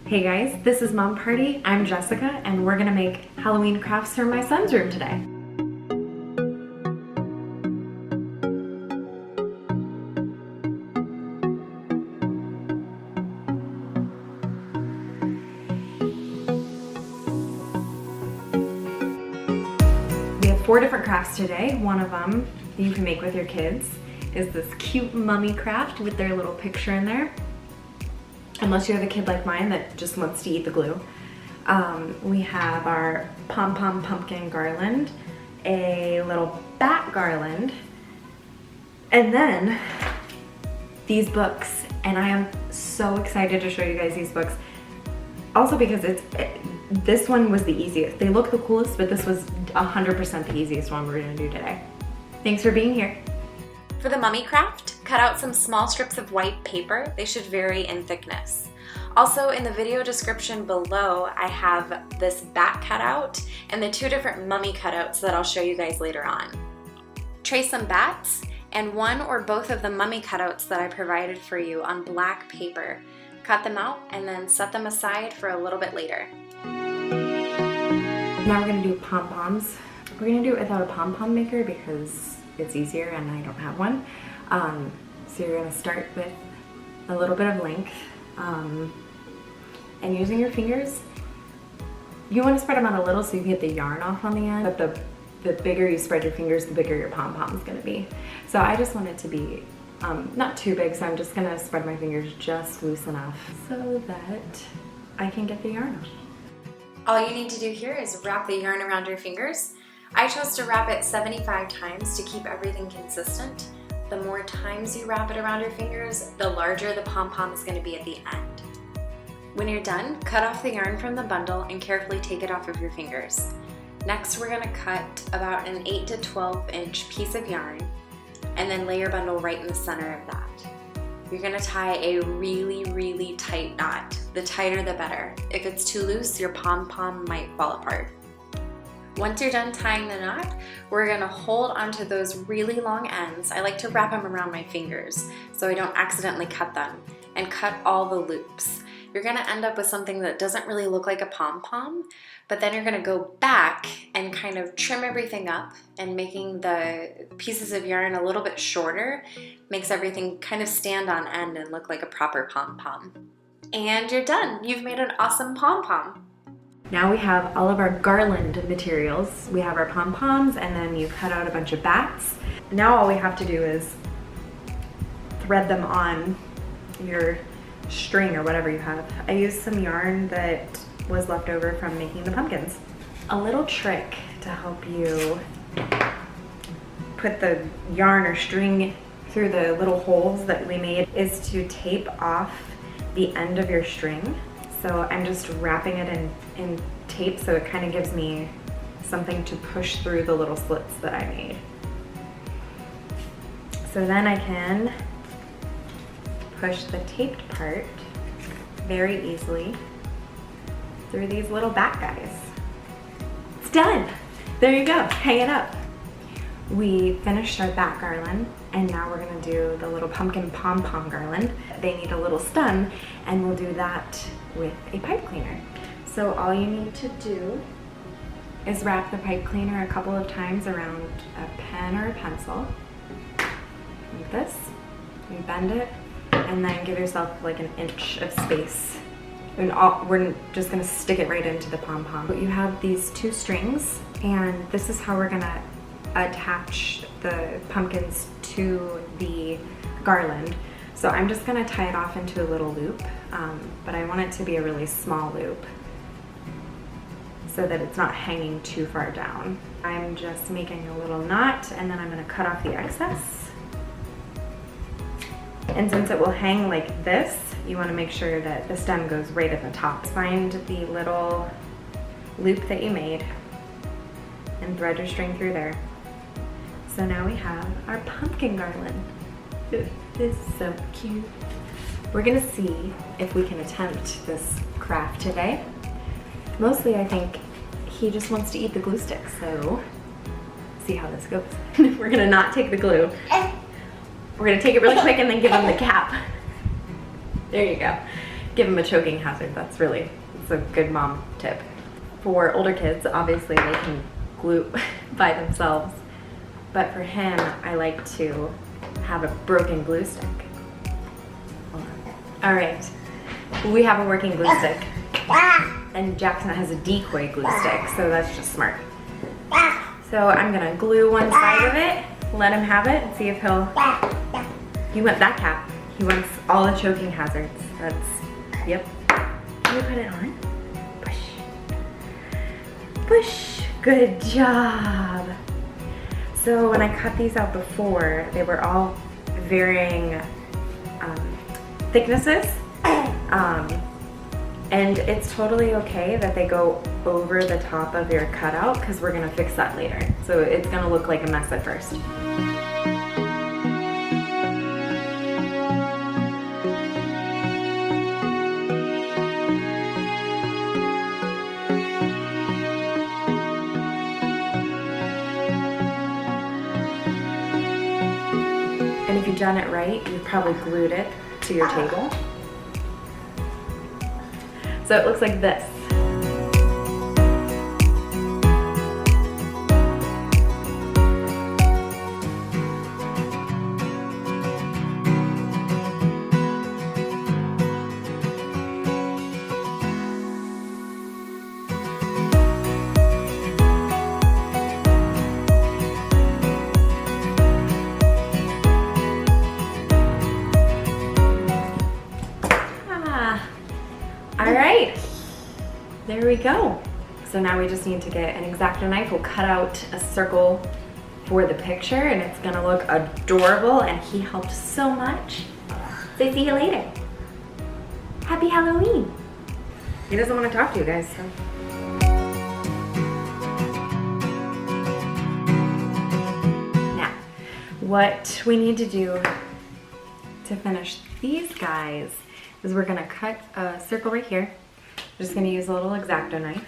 Hey guys, this is Mom Party. I'm Jessica and we're gonna make Halloween crafts for my son's room today. We have 4 different crafts today. One of them you can make with your kids is this cute mummy craft with their little picture in there. Unless you have a kid like mine that just wants to eat the glue. We have our pom-pom pumpkin garland, a little bat garland, and then these books. And I am so excited to show you guys these books. Also because this one was the easiest. They look the coolest, but this was 100% the easiest one we're gonna do today. Thanks for being here. For the mummy craft, cut out some small strips of white paper. They should vary in thickness. Also, in the video description below, I have this bat cutout and the 2 different mummy cutouts that I'll show you guys later on. Trace some bats and 1 or both of the mummy cutouts that I provided for you on black paper. Cut them out and then set them aside for a little bit later. Now we're gonna do pom-poms. We're gonna do it without a pom-pom maker because it's easier and I don't have one. So you're gonna start with a little bit of length and using your fingers, you wanna spread them out a little so you can get the yarn off on the end, but the bigger you spread your fingers, the bigger your pom-pom is gonna be. So I just want it to be not too big, so I'm just gonna spread my fingers just loose enough so that I can get the yarn off. All you need to do here is wrap the yarn around your fingers. I chose to wrap it 75 times to keep everything consistent. The more times you wrap it around your fingers, the larger the pom-pom is going to be at the end. When you're done, cut off the yarn from the bundle and carefully take it off of your fingers. Next, we're going to cut about an 8 to 12 inch piece of yarn and then lay your bundle right in the center of that. You're going to tie a really tight knot. The tighter the better. If it's too loose, your pom-pom might fall apart. Once you're done tying the knot, we're gonna hold onto those really long ends. I like to wrap them around my fingers so I don't accidentally cut them, and cut all the loops. You're gonna end up with something that doesn't really look like a pom-pom, but then you're gonna go back and kind of trim everything up, and making the pieces of yarn a little bit shorter makes everything kind of stand on end and look like a proper pom-pom. And you're done. You've made an awesome pom-pom. Now we have all of our garland materials. We have our pom-poms and then you cut out a bunch of bats. Now all we have to do is thread them on your string or whatever you have. I used some yarn that was left over from making the pumpkins. A little trick to help you put the yarn or string through the little holes that we made is to tape off the end of your string. So I'm just wrapping it in tape so it kind of gives me something to push through the little slits that I made. So then I can push the taped part very easily through these little bat guys. It's done! There you go, hang it up. We finished our bat garland and now we're gonna do the little pumpkin pom-pom garland. They need a little stem and we'll do that with a pipe cleaner. So all you need to do is wrap the pipe cleaner a couple of times around a pen or a pencil, like this. You bend it and then give yourself like an inch of space. And we're just gonna stick it right into the pom-pom. But you have these 2 strings and this is how we're gonna attach the pumpkins to the garland. So I'm just gonna tie it off into a little loop, but I want it to be a really small loop so that it's not hanging too far down. I'm just making a little knot and then I'm gonna cut off the excess. And since it will hang like this, you wanna make sure that the stem goes right at the top. Find the little loop that you made and thread your string through there. So now we have our pumpkin garland. This is so cute. We're gonna see if we can attempt this craft today. Mostly I think he just wants to eat the glue stick, so see how this goes. We're gonna not take the glue. We're gonna take it really quick and then give him the cap. There you go. give them a choking hazard. It's a good mom tip. For older kids, obviously they can glue by themselves, but for him, I like to have a broken glue stick. All right, we have a working glue stick, and Jackson has a decoy glue stick, so that's just smart. So I'm gonna glue one side of it, let him have it, and see if he wants that cap. He wants all the choking hazards. Yep. Can you put it on? Push. Push. Good job. So when I cut these out before, they were all varying thicknesses. And it's totally okay that they go over the top of your cutout because we're gonna fix that later. So it's gonna look like a mess at first. And if you've done it right, you've probably glued it to your table. So it looks like this. All right, there we go. So now we just need to get an X-Acto knife. We'll cut out a circle for the picture and it's gonna look adorable, and he helped so much. So see you later. Happy Halloween. He doesn't want to talk to you guys, so. Now, what we need to do to finish these guys is we're gonna cut a circle right here. We're just gonna use a little X-Acto knife.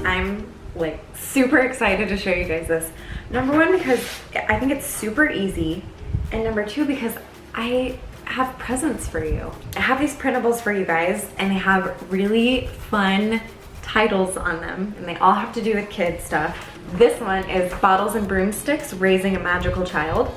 I'm like super excited to show you guys this. Number one, because I think it's super easy. And number two, because I have presents for you. I have these printables for you guys, and they have really fun titles on them, and they all have to do with kid stuff. This one is Bottles and Broomsticks, Raising a Magical Child.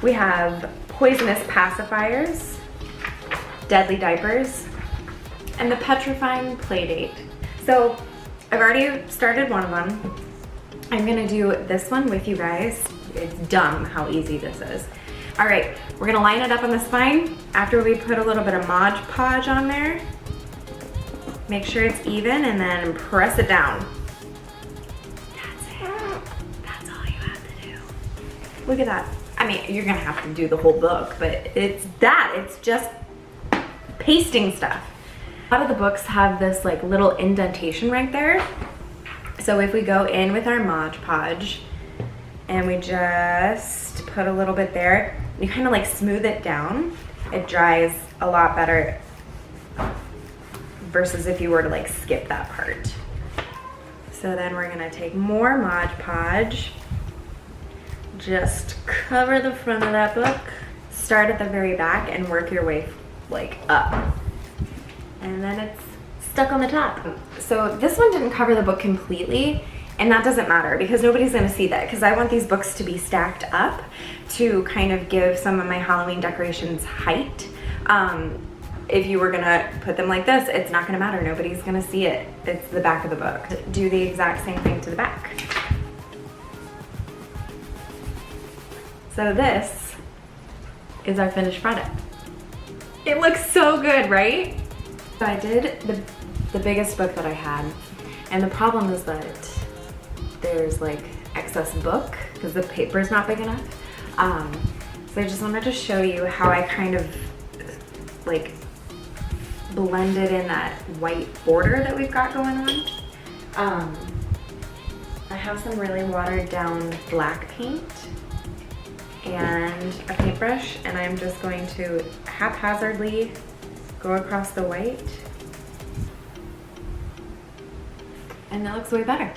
We have Poisonous Pacifiers, Deadly Diapers, and the Petrifying Playdate. So I've already started one of them. I'm gonna do this one with you guys. It's dumb how easy this is. All right, we're gonna line it up on the spine. After we put a little bit of Mod Podge on there, make sure it's even, and then press it down. That's it. That's all you have to do. Look at that. I mean, you're gonna have to do the whole book, but it's just pasting stuff. A lot of the books have this like little indentation right there. So if we go in with our Mod Podge and we just put a little bit there, you kind of like smooth it down. It dries a lot better versus if you were to like skip that part. So then we're gonna take more Mod Podge, just cover the front of that book, start at the very back and work your way like up. And then it's stuck on the top. So this one didn't cover the book completely, and that doesn't matter because nobody's gonna see that, because I want these books to be stacked up to kind of give some of my Halloween decorations height. If you were gonna put them like this, it's not gonna matter. Nobody's gonna see it. It's the back of the book. Do the exact same thing to the back. So this is our finished product. It looks so good, right? So I did the biggest book that I had, and the problem is that there's like excess book because the paper is not big enough. So I just wanted to show you how I kind of like blended in that white border that we've got going on. I have some really watered down black paint and a paintbrush, and I'm just going to haphazardly go across the white. And that looks way better.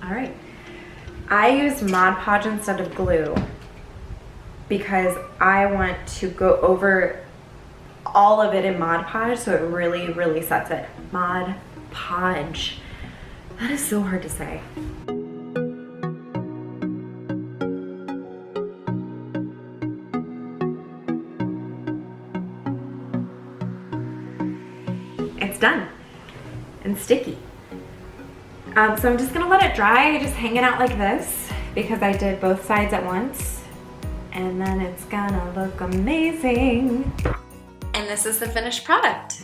All right. I used Mod Podge instead of glue because I want to go over all of it in Mod Podge so it really, really sets it. Mod Podge. That is so hard to say. It's done and sticky. So I'm just gonna let it dry, just hang it out like this because I did both sides at once, and then it's gonna look amazing. And this is the finished product.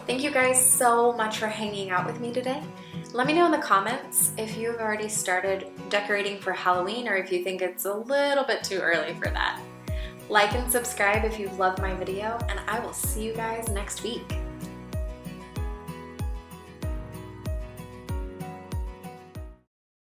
Thank you guys so much for hanging out with me today. Let me know in the comments if you've already started decorating for Halloween or if you think it's a little bit too early for that. Like and subscribe if you've loved my video, and I will see you guys next week.